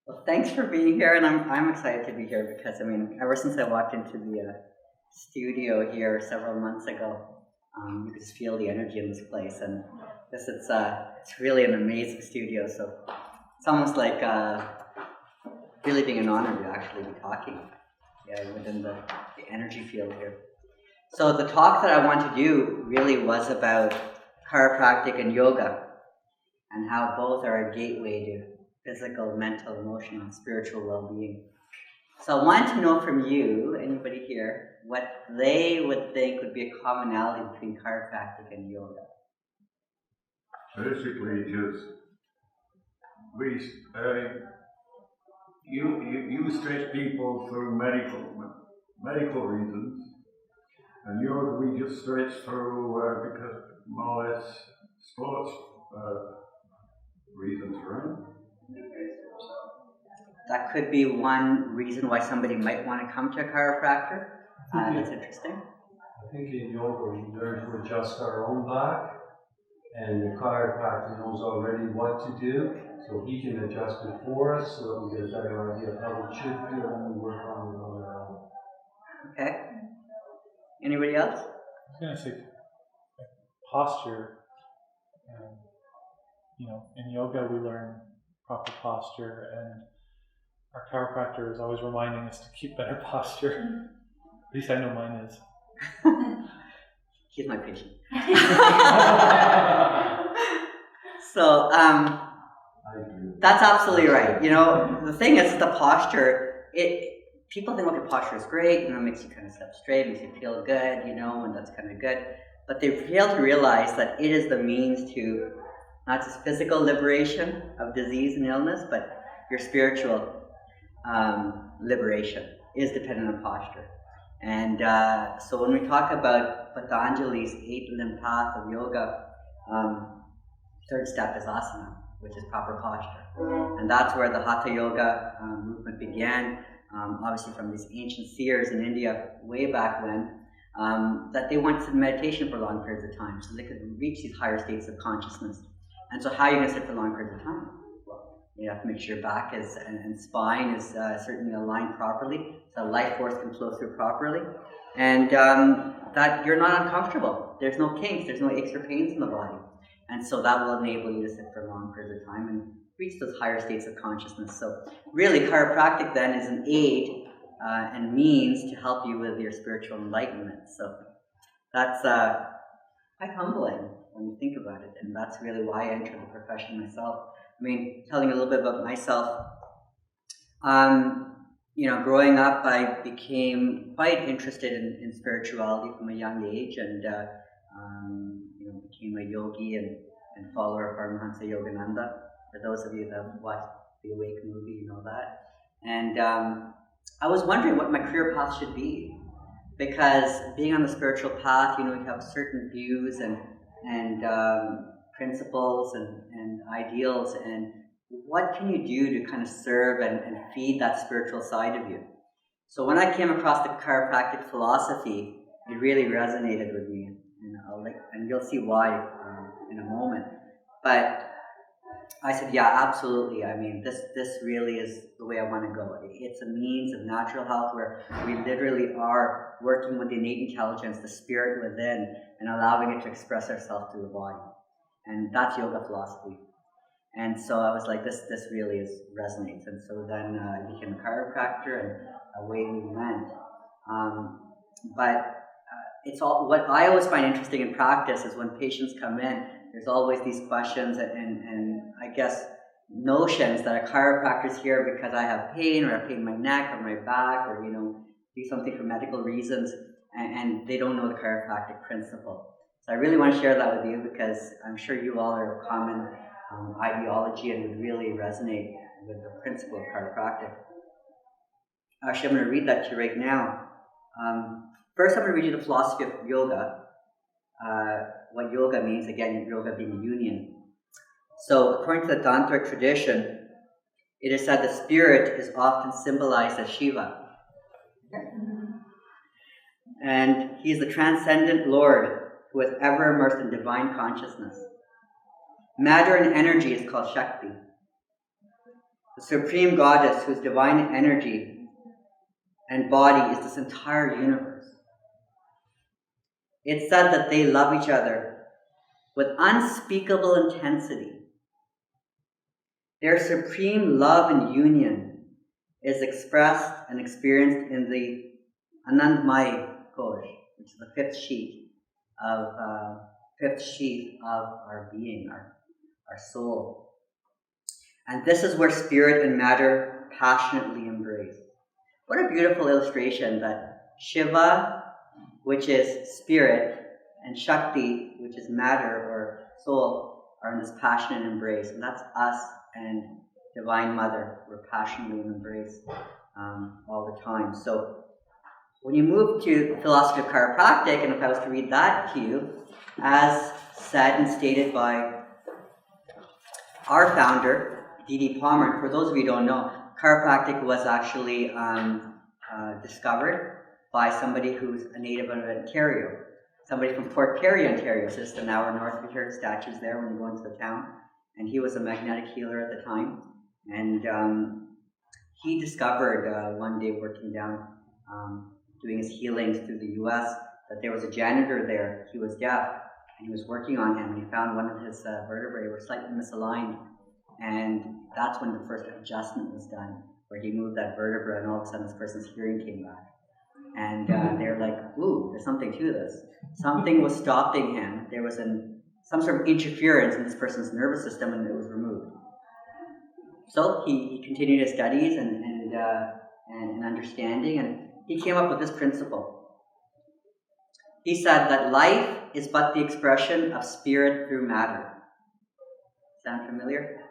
Well, thanks for being here, and I'm excited to be here because ever since I walked into the studio here several months ago, you could just feel the energy in this place, and it's really an amazing studio. So it's almost like really being an honor to actually be talking, within the energy field here. So the talk that I want to do really was about chiropractic and yoga, and how both are a gateway to physical, mental, emotional, and spiritual well-being. So I wanted to know from you, anybody here, what they would think would be a commonality between chiropractic and yoga. Basically, just you stretch people through medical reasons, and yoga we just stretch through because more or less sports reasons, right? That could be one reason why somebody might want to come to a chiropractor. That's interesting. I think in yoga we learn to adjust our own back, and the chiropractor knows already what to do, so he can adjust it for us so that we get a better idea of how we should do it when we work on it on our own. Okay. Anybody else? I was going to say posture. In yoga we learn proper posture, and our chiropractor is always reminding us to keep better posture. At least I know mine is. He's my patient. So, that's absolutely right. The thing is, the posture, people think, okay, posture is great, it makes you kind of step straight, makes you feel good, and that's kind of good. But they fail to realize that it is the means to not just physical liberation of disease and illness, but your spiritual liberation is dependent on posture. And so when we talk about Patanjali's 8-limb path of yoga, third step is asana, which is proper posture. And that's where the Hatha yoga movement began, obviously from these ancient seers in India way back when, that they went to meditation for long periods of time so they could reach these higher states of consciousness. And so how are you going to sit for long periods of time? Well, you have to make sure your back and spine is certainly aligned properly, so life force can flow through properly, and that you're not uncomfortable. There's no kinks, there's no aches or pains in the body. And so that will enable you to sit for long periods of time and reach those higher states of consciousness. So really, chiropractic then is an aid and means to help you with your spiritual enlightenment. So that's quite humbling when you think about it, and that's really why I entered the profession myself. Telling a little bit about myself, growing up, I became quite interested in spirituality from a young age, and became a yogi and follower of Paramahansa Yogananda. For those of you that have watched the Awake movie, you know that. And I was wondering what my career path should be, because being on the spiritual path, you have certain views and principles and ideals, and what can you do to kind of serve and feed that spiritual side of you? So when I came across the chiropractic philosophy, it really resonated with me, and you'll see why in a moment. But I said, yeah, absolutely. This really is the way I want to go. It's a means of natural health where we literally are working with the innate intelligence, the spirit within, and allowing it to express ourselves through the body. And that's yoga philosophy. And so I was like, this really resonates. And so then I became a chiropractor, and away we went. But it's all, what I always find interesting in practice is when patients come in, there's always these questions and I guess notions that a chiropractor's here because I have pain, or I pain my neck or my back, or do something for medical reasons, and they don't know the chiropractic principle. So I really want to share that with you because I'm sure you all are of common ideology and would really resonate with the principle of chiropractic. Actually, I'm going to read that to you right now. First, I'm going to read you the philosophy of yoga. What yoga means, again, yoga being union. So, according to the Tantric tradition, it is said the spirit is often symbolized as Shiva. And he is the transcendent Lord who is ever immersed in divine consciousness. Matter and energy is called Shakti. The Supreme Goddess, whose divine energy and body is this entire universe. It's said that they love each other with unspeakable intensity. Their supreme love and union is expressed and experienced in the Anandamaya Kosh, which is the fifth sheath of our being, our soul. And this is where spirit and matter passionately embrace. What a beautiful illustration that Shiva, which is spirit, and Shakti, which is matter or soul, are in this passionate embrace. And that's us and Divine Mother. We're passionately in embrace all the time. So when you move to philosophy of chiropractic, and if I was to read that to you, as said and stated by our founder, D.D. Palmer, and for those of you who don't know, chiropractic was actually discovered by somebody who's a native of Ontario. Somebody from Port Perry, Ontario, so just an hour north of here, statues there when you go into the town. And he was a magnetic healer at the time. And he discovered one day working down, doing his healings through the US, that there was a janitor there. He was deaf, and he was working on him, and he found one of his vertebrae were slightly misaligned. And that's when the first adjustment was done, where he moved that vertebra, and all of a sudden this person's hearing came back. And they're like, ooh, there's something to this. Something was stopping him. There was some sort of interference in this person's nervous system, and it was removed. So he continued his studies and understanding, and he came up with this principle. He said that life is but the expression of spirit through matter. Sound familiar?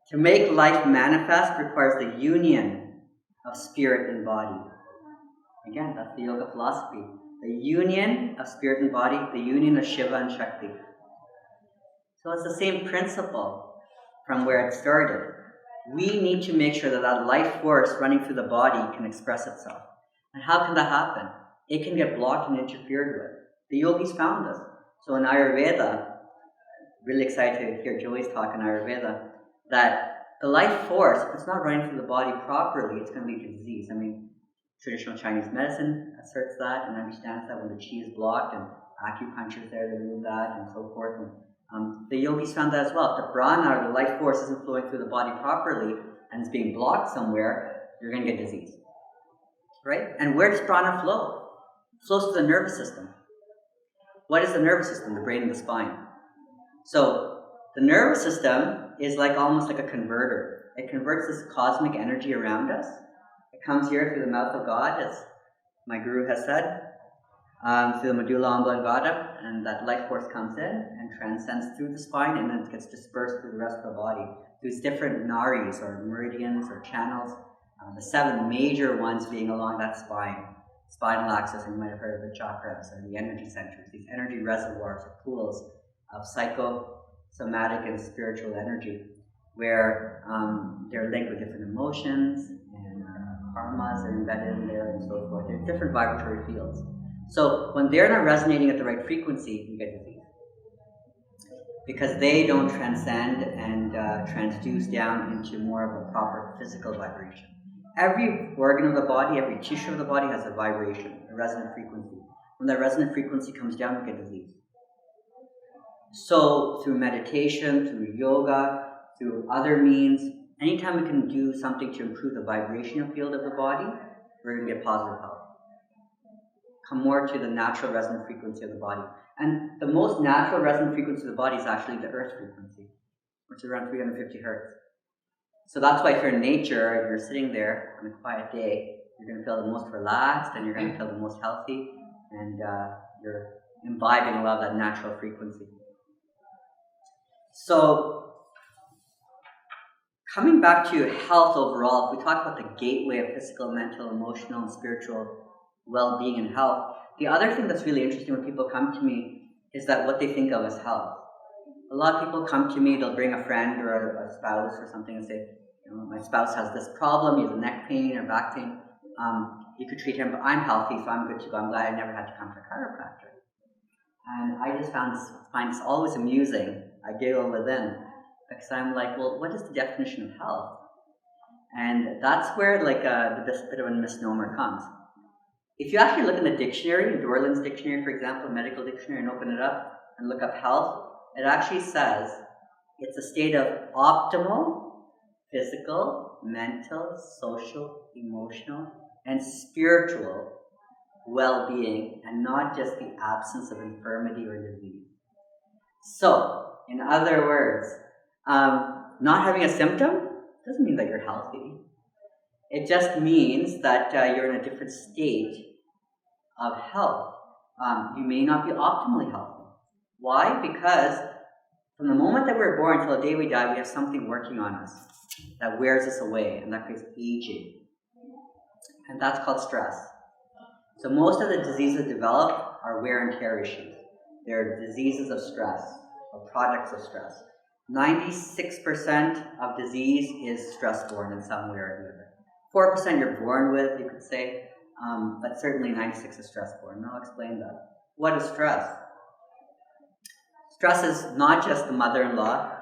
To make life manifest requires the union of spirit and body. Again, that's the yoga philosophy. The union of spirit and body, the union of Shiva and Shakti. So it's the same principle from where it started. We need to make sure that that life force running through the body can express itself. And how can that happen? It can get blocked and interfered with. The yogis found this. So in Ayurveda, really excited to hear Joey's talk in Ayurveda, that the life force, if it's not running through the body properly, it's going to lead to disease. I mean, traditional Chinese medicine asserts that and understands that when the chi is blocked, and acupuncture is there to remove that, and so forth. And the yogis found that as well. If the prana, or the life force, isn't flowing through the body properly and it's being blocked somewhere, you're going to get disease. Right? And where does prana flow? It flows to the nervous system. What is the nervous system? The brain and the spine. So the nervous system is like almost like a converter. It converts this cosmic energy around us. It comes here through the mouth of God, as my guru has said, through the medulla oblongata, and that life force comes in and transcends through the spine, and then it gets dispersed through the rest of the body. These different naris, or meridians, or channels, the 7 major ones being along that spinal axis, and you might have heard of the chakras, or the energy centers, these energy reservoirs, or pools of psychosomatic and spiritual energy, where they're linked with different emotions, and karmas are embedded in there, and so forth. There's different vibratory fields. So when they're not resonating at the right frequency, you get disease. Because they don't transcend and transduce down into more of a proper physical vibration. Every organ of the body, every tissue of the body has a vibration, a resonant frequency. When that resonant frequency comes down, you get disease. So through meditation, through yoga, through other means, anytime we can do something to improve the vibrational field of the body, we're going to get positive health. Come more to the natural resonant frequency of the body. And the most natural resonant frequency of the body is actually the earth frequency, which is around 350 hertz. So that's why if you're in nature, if you're sitting there on a quiet day, you're going to feel the most relaxed, and you're going to feel the most healthy, and you're imbibing a lot of that natural frequency. So, coming back to health overall, if we talk about the gateway of physical, mental, emotional, and spiritual well-being and health, the other thing that's really interesting when people come to me is that what they think of as health. A lot of people come to me, they'll bring a friend or a spouse or something and say, my spouse has this problem, he has a neck pain or back pain. You could treat him, but I'm healthy, so I'm good to go. I'm glad I never had to come to a chiropractor. And I just find this always amusing. I giggle within, because I'm like, well, what is the definition of health? And that's where like the bit of a misnomer comes. If you actually look in the dictionary, Dorland's dictionary, for example, medical dictionary, and open it up and look up health, it actually says it's a state of optimal physical, mental, social, emotional, and spiritual well-being, and not just the absence of infirmity or disease. So, in other words, not having a symptom doesn't mean that you're healthy. It just means that you're in a different state of health. You may not be optimally healthy. Why? Because from the moment that we're born until the day we die, we have something working on us that wears us away, and that creates aging. And that's called stress. So most of the diseases develop are wear and tear issues. They're diseases of stress, or products of stress. 96% of disease is stress-borne in some way or another. 4% you're born with, you could say, but certainly 96% is stress-borne. And I'll explain that. What is stress? Stress is not just the mother-in-law,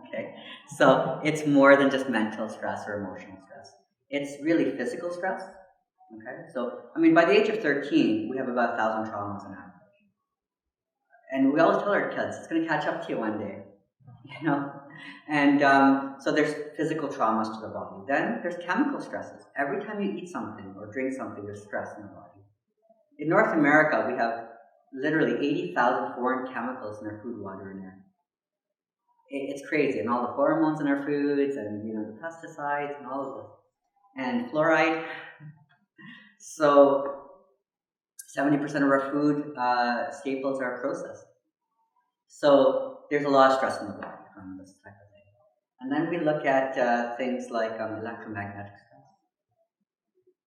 okay? So it's more than just mental stress or emotional stress. It's really physical stress, okay? So, I mean, by the age of 13, we have about 1,000 traumas on average. And we always tell our kids, it's going to catch up to you one day, you know? And so there's physical traumas to the body. Then there's chemical stresses. Every time you eat something or drink something, there's stress in the body. In North America, we have literally 80,000 foreign chemicals in our food, water, and air. It's crazy. And all the hormones in our foods, and you know, the pesticides and all of this. And fluoride. So 70% of our food staples are processed. So there's a lot of stress in the body from this type of thing. And then we look at things like electromagnetic stress.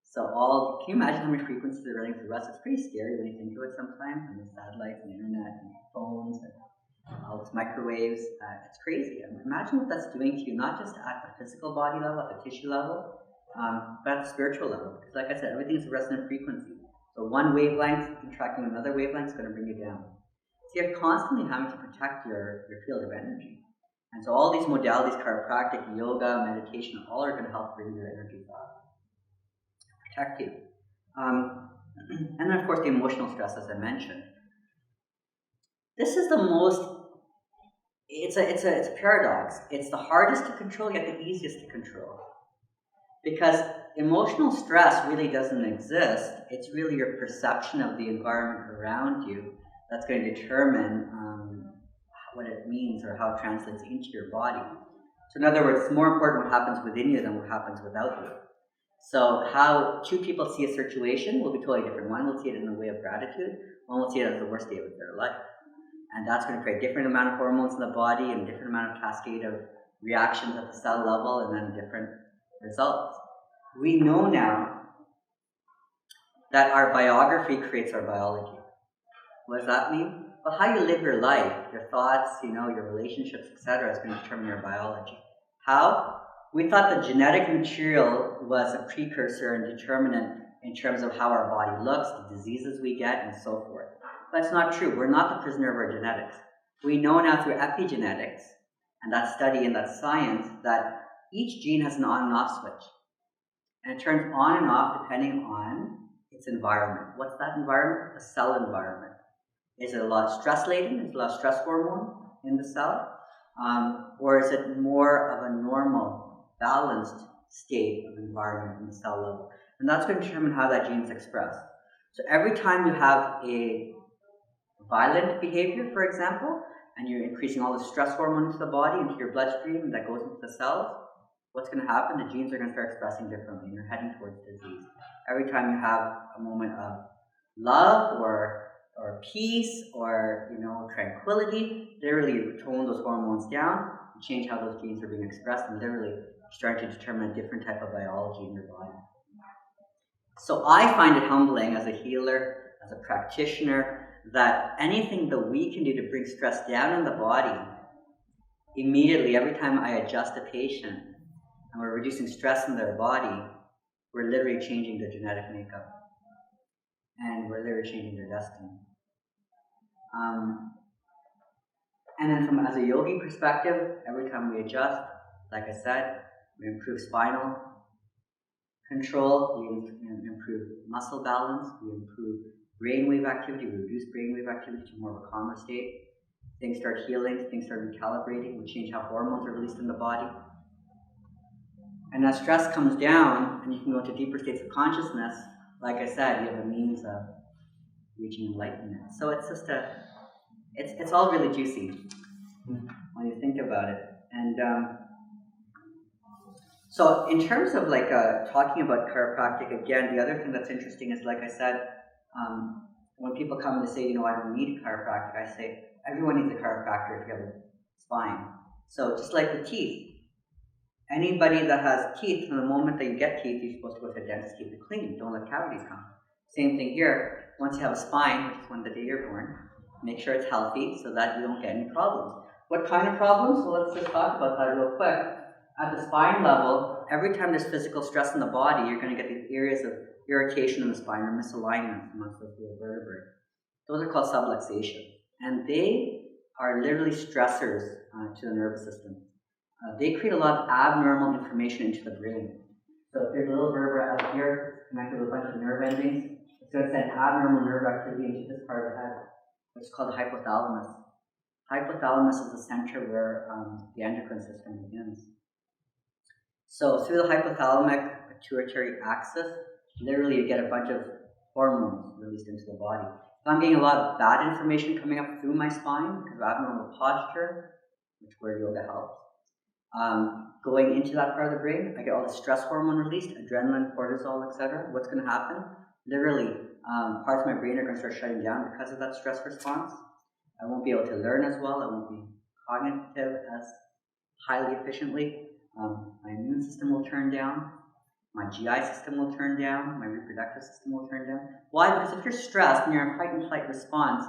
So can you imagine how many frequencies are running through us? It's pretty scary when you think of it sometimes, and the satellites and the internet and phones and all these microwaves. It's crazy. Imagine what that's doing to you, not just at the physical body level, at the tissue level, but at the spiritual level. Because like I said, everything is a resonant frequency. So one wavelength interacting with another wavelength is going to bring you down. So you're constantly having to protect your field of energy. And so all these modalities, chiropractic, yoga, meditation, all are going to help bring your energy up, protect you. And then of course the emotional stress, as I mentioned. This is the most, it's a paradox. It's the hardest to control, yet the easiest to control. Because emotional stress really doesn't exist. It's really your perception of the environment around you that's going to determine what it means or how it translates into your body. So in other words, it's more important what happens within you than what happens without you. So how two people see a situation will be totally different. One will see it in a way of gratitude, one will see it as the worst day of their life. And that's going to create different amount of hormones in the body and different amount of cascade of reactions at the cell level, and then different results. We know now that our biography creates our biology. What does that mean? Well, how you live your life, your thoughts, your relationships, etc., is going to determine your biology. How? We thought the genetic material was a precursor and determinant in terms of how our body looks, the diseases we get, and so forth. But it's not true. We're not the prisoner of our genetics. We know now through epigenetics, and that study and that science, that each gene has an on and off switch. And it turns on and off depending on its environment. What's that environment? The cell environment. Is it a lot of stress laden? Is it a lot of stress hormone in the cell? Or is it more of a normal, balanced state of environment in the cell level? And that's going to determine how that gene is expressed. So every time you have a violent behavior, for example, and you're increasing all the stress hormone into the body, into your bloodstream, and that goes into the cells, what's going to happen? The genes are going to start expressing differently, and you're heading towards disease. Every time you have a moment of love or peace or tranquility, literally you tone those hormones down, you change how those genes are being expressed, and literally start to determine a different type of biology in your body. So I find it humbling as a healer, as a practitioner, that anything that we can do to bring stress down in the body, immediately every time I adjust a patient and we're reducing stress in their body, we're literally changing their genetic makeup. And we're literally changing their destiny. And then as a yogi perspective, every time we adjust, like I said, we improve spinal, control, we improve muscle balance, we improve brainwave activity, we reduce brainwave activity to more of a calmer state. Things start healing, things start recalibrating, we change how hormones are released in the body. And as stress comes down and you can go into deeper states of consciousness, like I said, you have a means of reaching enlightenment. So it's just it's all really juicy when you think about it. And so in terms of like talking about chiropractic, again, the other thing that's interesting is, like I said, when people come and they say, I don't need a chiropractic, I say, everyone needs a chiropractor if you have a spine. So just like the teeth, anybody that has teeth, from the moment that you get teeth, you're supposed to go to a dentist, keep it clean, don't let cavities come. Same thing here. Once you have a spine, which is when the day you're born, make sure it's healthy so that you don't get any problems. What kind of problems? So let's just talk about that real quick. At the spine level, every time there's physical stress in the body, you're going to get these areas of irritation in the spine or misalignment amongst those little vertebrae. Those are called subluxation. And they are literally stressors to the nervous system. They create a lot of abnormal information into the brain. So if there's a little vertebra out here connected with a bunch of nerve endings, it's going to send abnormal nerve activity into this part of the head, which is called the hypothalamus. Hypothalamus is the center where the endocrine system begins. So through the hypothalamic pituitary axis, literally you get a bunch of hormones released into the body. If I'm getting a lot of bad information coming up through my spine because of abnormal posture, which is where yoga helps, going into that part of the brain, I get all the stress hormone released, adrenaline, cortisol, etc. What's going to happen? Literally, parts of my brain are going to start shutting down because of that stress response. I won't be able to learn as well. I won't be cognitive as highly efficiently. My immune system will turn down. My GI system will turn down. My reproductive system will turn down. Why? Because if you're stressed and you're in fight and flight response,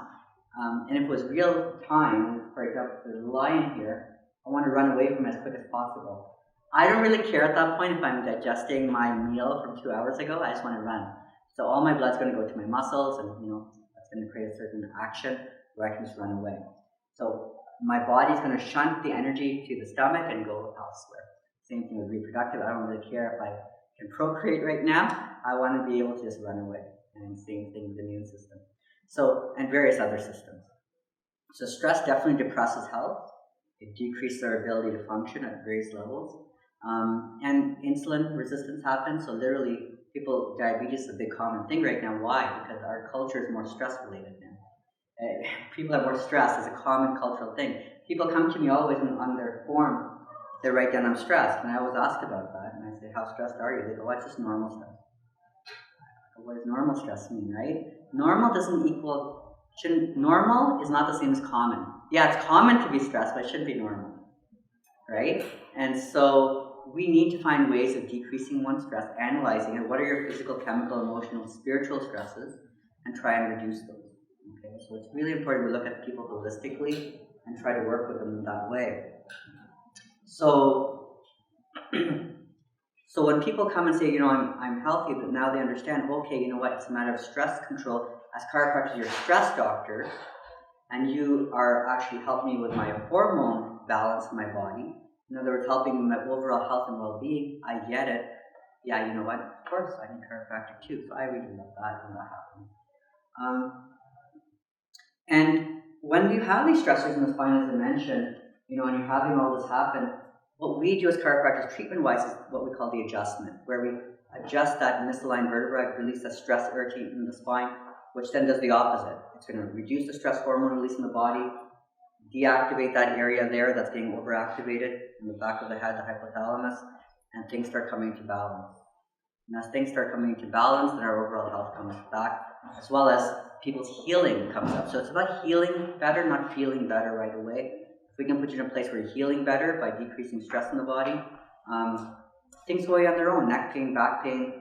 and if it was real time, for example, if there's a lion here, I want to run away from it as quick as possible. I don't really care at that point if I'm digesting my meal from 2 hours ago. I just want to run. So all my blood's going to go to my muscles, and that's going to create a certain action where I can just run away. So my body's going to shunt the energy to the stomach and go elsewhere. Same thing with reproductive. I don't really care if I can procreate right now. I want to be able to just run away. And same thing with the immune system. So, and various other systems. So stress definitely depresses health. It decreases our ability to function at various levels. And insulin resistance happens. So literally, diabetes is a big common thing right now. Why? Because our culture is more stress related now. People have more stress as a common cultural thing. People come to me always on their form. They write down, I'm stressed. And I always ask about that. And I say, how stressed are you? They go, it's just normal stress. What does normal stress mean, right? Normal is not the same as common. Yeah, it's common to be stressed, but it shouldn't be normal, right? And so we need to find ways of decreasing one's stress, analyzing it. What are your physical, chemical, emotional, spiritual stresses, and try and reduce those. Okay, so it's really important we look at people holistically and try to work with them in that way. So when people come and say, I'm healthy, but now they understand, okay, you know what, it's a matter of stress control. As chiropractors, you're a stress doctor, and you are actually helping me with my hormone balance in my body. In other words, helping my overall health and well-being. I get it. Yeah, you know what, of course, I need chiropractic too. So I really love that when that happens. And when you have these stressors in the spine, as I mentioned, and you're having all this happen, what we do as chiropractors treatment-wise is what we call the adjustment, where we adjust that misaligned vertebra, release that stress irritant in the spine, which then does the opposite. It's going to reduce the stress hormone release in the body, deactivate that area there that's being overactivated in the back of the head, the hypothalamus, and things start coming into balance. And as things start coming into balance, then our overall health comes back, as well as people's healing comes up. So it's about healing better, not feeling better right away. If we can put you in a place where you're healing better by decreasing stress in the body, things go away on their own. Neck pain, back pain,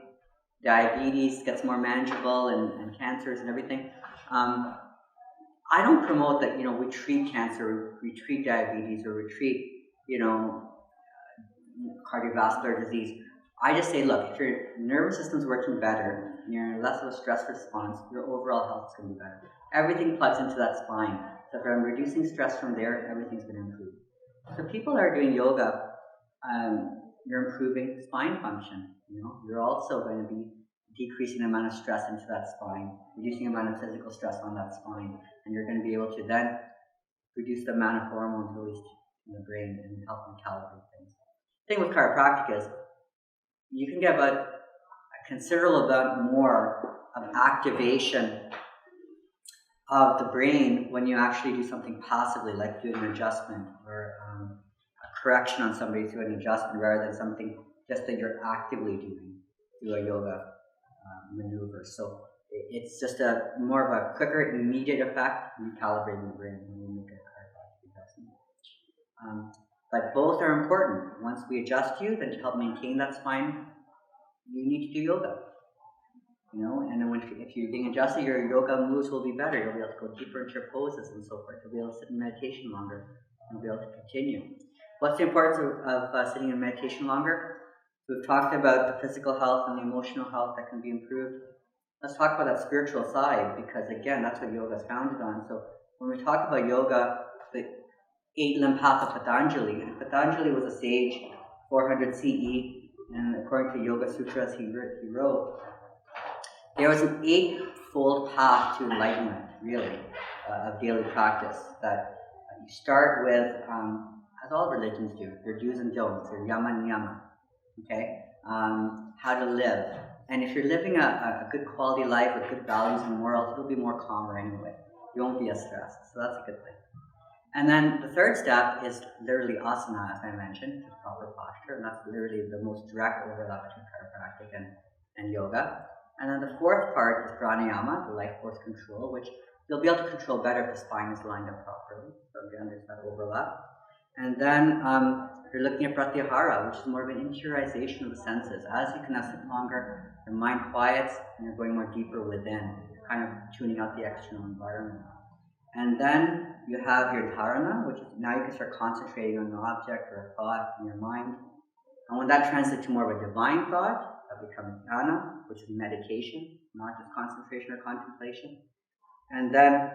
diabetes gets more manageable, and cancers and everything. I don't promote that, we treat cancer, we treat diabetes, or we treat, cardiovascular disease. I just say, look, if your nervous system's working better, and you're in less of a stress response, your overall health is going to be better. Everything plugs into that spine. So if I'm reducing stress from there, everything's going to improve. So people are doing yoga, you're improving spine function. You're also going to be decreasing the amount of stress into that spine, reducing the amount of physical stress on that spine, and you're going to be able to then reduce the amount of hormones released in the brain and help recalibrate things. The thing with chiropractic is you can get about a considerable amount more of activation of the brain when you actually do something passively, like doing an adjustment or a correction on somebody through an adjustment, rather than something just that you're actively doing through a yoga maneuver. So it's just a more of a quicker, immediate effect in calibrating the brain when you make a chiropractic adjustment. But both are important. Once we adjust you, then to help maintain that spine, you need to do yoga. And then if you're being adjusted, your yoga moves will be better. You'll be able to go deeper into your poses and so forth. You'll be able to sit in meditation longer. You'll be able to continue. What's the importance of sitting in meditation longer? We've talked about the physical health and the emotional health that can be improved. Let's talk about that spiritual side, because again, that's what yoga is founded on. So when we talk about yoga, the 8-limb path of Patanjali, and Patanjali was a sage, 400 CE, and according to Yoga Sutras he wrote, there was an 8-fold path to enlightenment, really, of daily practice. That you start with, as all religions do, their do's and don'ts, their yama and niyama, okay? How to live. And if you're living a good quality life with good values and morals, you'll be more calmer anyway. You won't be as stressed, so that's a good thing. And then the third step is literally asana, as I mentioned, the proper posture, and that's literally the most direct overlap between chiropractic and yoga. And then the fourth part is pranayama, the life force control, which you'll be able to control better if the spine is lined up properly. So again, there's that overlap. And then you're looking at pratyahara, which is more of an interiorization of the senses. As you can now sit longer, your mind quiets, and you're going more deeper within, kind of tuning out the external environment. And then you have your dharana, which is now you can start concentrating on an object or a thought in your mind. And when that translates to more of a divine thought, that becomes dhyana, which is meditation, not just concentration or contemplation. And then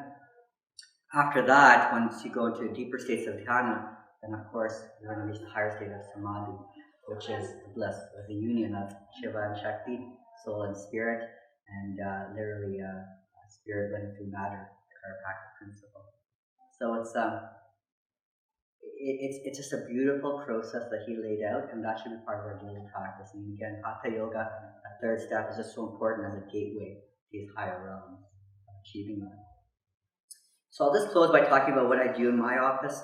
after that, once you go into deeper states of dhyana, then of course you're going to reach the higher state of samadhi, which is the bliss, or the union of Shiva and Shakti, soul and spirit, and literally spirit running through matter, the chiropractic principle. So it's just a beautiful process that he laid out, and that should be part of our daily practice. And again, Hatha Yoga, a third step, is just so important as a gateway to these higher realms of achieving that. So I'll just close by talking about what I do in my office,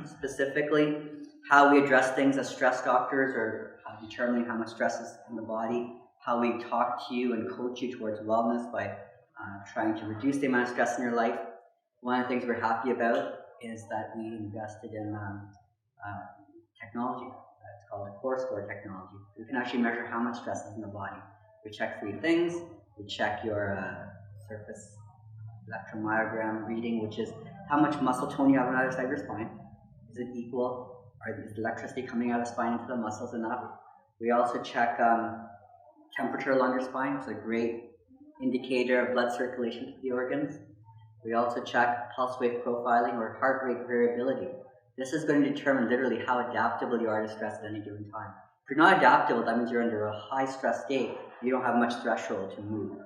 specifically how we address things as stress doctors, or determining how much stress is in the body, how we talk to you and coach you towards wellness by trying to reduce the amount of stress in your life. One of the things we're happy about is that we invested in technology. It's called the Core Score technology. We can actually measure how much stress is in the body. We check 3 things. We check your surface electromyogram reading, which is how much muscle tone you have on either side of your spine. Is it equal? Is electricity coming out of the spine into the muscles enough? We also check temperature along your spine. It's a great indicator of blood circulation to the organs. We also check pulse wave profiling, or heart rate variability. This is going to determine literally how adaptable you are to stress at any given time. If you're not adaptable, that means you're under a high stress state. You don't have much threshold to move.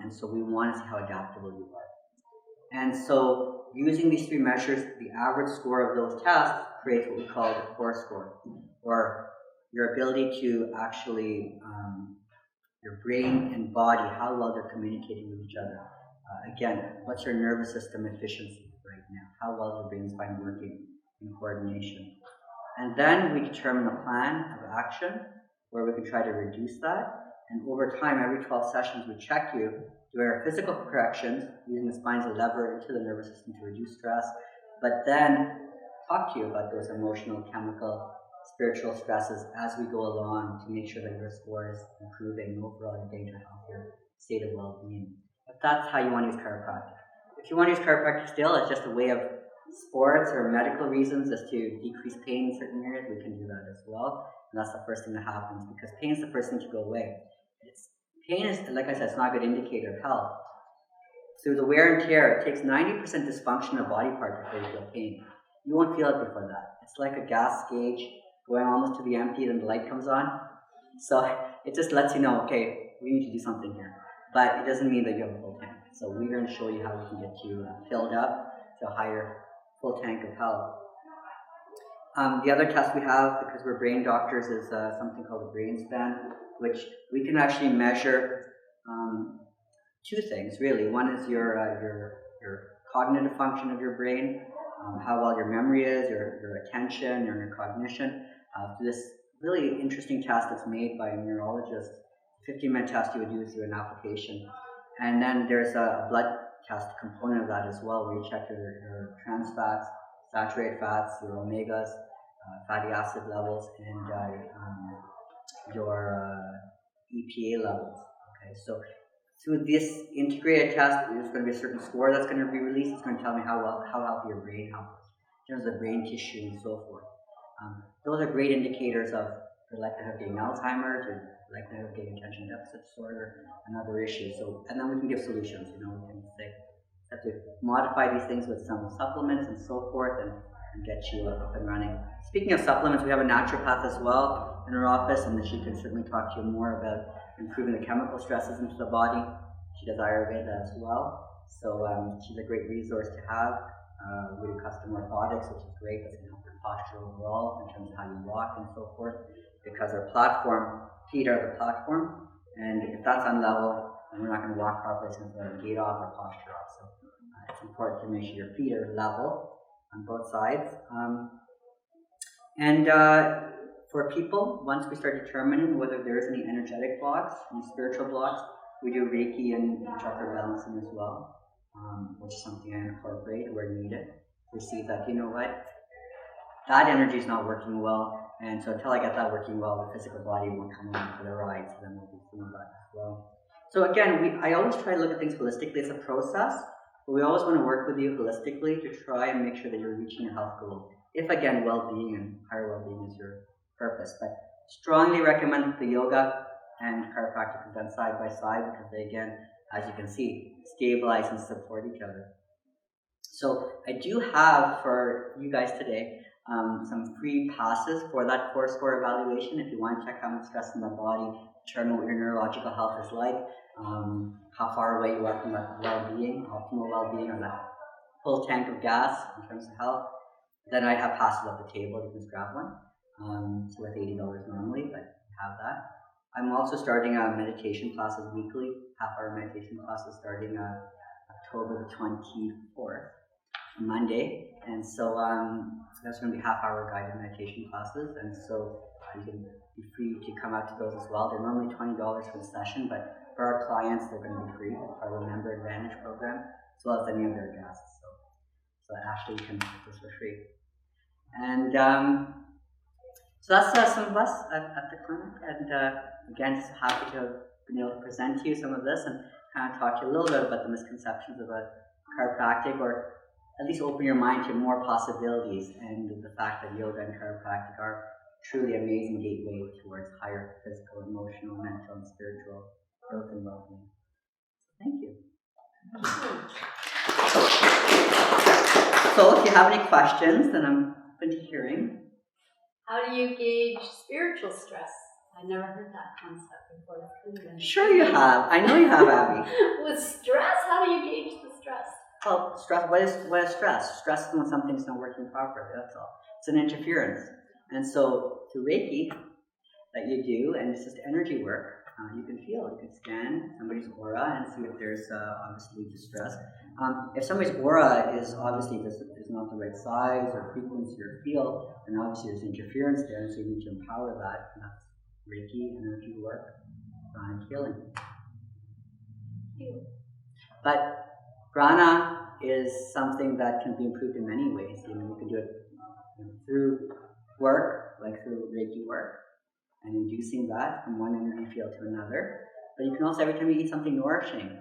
And so we want to see how adaptable you are. And so using these 3 measures, the average score of those tests creates what we call the Core Score, or your ability to actually, your brain and body, how well they're communicating with each other. Again, what's your nervous system efficiency right now? How well is your brain and spine working in coordination? And then we determine a plan of action where we can try to reduce that. And over time, every 12 sessions, we check you, do our physical corrections, using the spine as a lever into the nervous system to reduce stress, but then talk to you about those emotional, chemical, spiritual stresses as we go along to make sure that your score is improving, overall you're getting to a healthier state of well-being. If that's how you want to use chiropractic. If you want to use chiropractic still as just a way of sports or medical reasons, just to decrease pain in certain areas, we can do that as well. And that's the first thing that happens, because pain is the first thing to go away. Pain is, like I said, it's not a good indicator of health. Through the wear and tear, it takes 90% dysfunction of body part before you feel pain. You won't feel it before that. It's like a gas gauge going almost to the empty, then the light comes on. So it just lets you know, okay, we need to do something here. But it doesn't mean that you have a full tank. So we're going to show you how we can get you filled up to a higher full tank of health. The other test we have, because we're brain doctors, is something called a brain span, which we can actually measure two things, really. One is your cognitive function of your brain, how well your memory is, your attention, your cognition. This really interesting test that's made by a neurologist. 15-minute test you would do through an application. And then there's a blood test component of that as well, where you check your trans fats, saturated fats, your omegas, fatty acid levels, and your EPA levels. Okay, so through this integrated test, there's going to be a certain score that's going to be released. It's going to tell me how healthy your brain health is, in terms of brain tissue and so forth. Those are great indicators of the likelihood of getting Alzheimer's or likelihood of getting attention deficit disorder and other issues. So, and then we can give solutions. We can say have to modify these things with some supplements and so forth, and get you up and running. Speaking of supplements, we have a naturopath as well in our office, and she can certainly talk to you more about improving the chemical stresses into the body. She does Ayurveda as well, so she's a great resource to have. We do custom orthotics, which is great. That's going to help your posture overall in terms of how you walk and so forth, because our platform, feet are the platform, and if that's unlevel, then we're not going to walk properly, since we're gait off or posture off. So it's important to make sure your feet are level on both sides. For people, once we start determining whether there is any energetic blocks, any spiritual blocks, we do Reiki and chakra balancing as well, which is something I incorporate where needed to see that, you know what, that energy is not working well, and so until I get that working well, the physical body won't come along for the ride, so then we'll do some of that as well. So again, I always try to look at things holistically. It's a process, but we always want to work with you holistically to try and make sure that you're reaching your health goals. If again, well-being and higher well-being is your purpose. But strongly recommend the yoga and chiropractic done side by side, because they, again, as you can see, stabilize and support each other. So I do have for you guys today some free passes for that core score evaluation. If you want to check how much stress in the body, determine what your neurological health is like, how far away you are from that well-being, optimal well-being, or that full tank of gas in terms of health, then I have passes at the table. You can just grab one. It's worth $80 normally, but have that. I'm also starting meditation classes weekly, half-hour meditation classes starting October the 24th, Monday. And so that's going to be half-hour guided meditation classes, and so you can be free to come out to those as well. They're normally $20 for the session, but for our clients, they're going to be free as part of a Member Advantage program, as well as any of their guests. So actually you can get this for free. And so that's some of us at the clinic, and again, just happy to have been able to present to you some of this and kind of talk to you a little bit about the misconceptions about chiropractic, or at least open your mind to more possibilities, and the fact that yoga and chiropractic are truly amazing gateway towards higher physical, emotional, mental, and spiritual growth and well-being. Thank you. So if you have any questions, then I'm open to hearing. How do you gauge spiritual stress? I never heard that concept before. Sure you have. I know you have, Abby. With stress, how do you gauge the stress? Well, stress. What is stress? Stress is when something's not working properly. That's all. It's an interference. And so through Reiki that you do, and it's just energy work, you can feel. You can scan somebody's aura and see if there's obviously distress. If somebody's aura is obviously is not the right size or frequency or feel, then obviously there's interference there, and so you need to empower that. And that's Reiki, energy work, pranic healing. But prana is something that can be improved in many ways. You can do it through work, like through Reiki work, and inducing that from one energy field to another. But you can also, every time you eat something nourishing,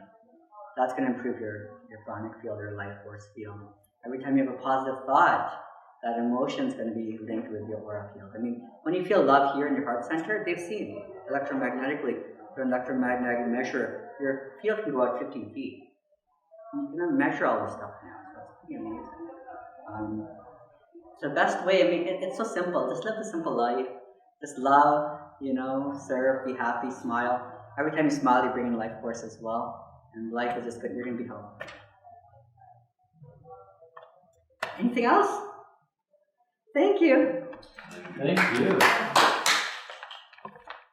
that's going to improve your pranic field, your life force field. Every time you have a positive thought, that emotion is going to be linked with your aura field. I mean, when you feel love here in your heart center, they've seen electromagnetically, through an electromagnetic measure, your field can go out 15 feet. You can measure all this stuff now, so it's pretty amazing. So the best way, I mean, it's so simple. Just live a simple life. Just love. serve, be happy, smile. Every time you smile, you bring in life force as well. And life is just good. You're going to be healthy. Anything else? Thank you. Thank you.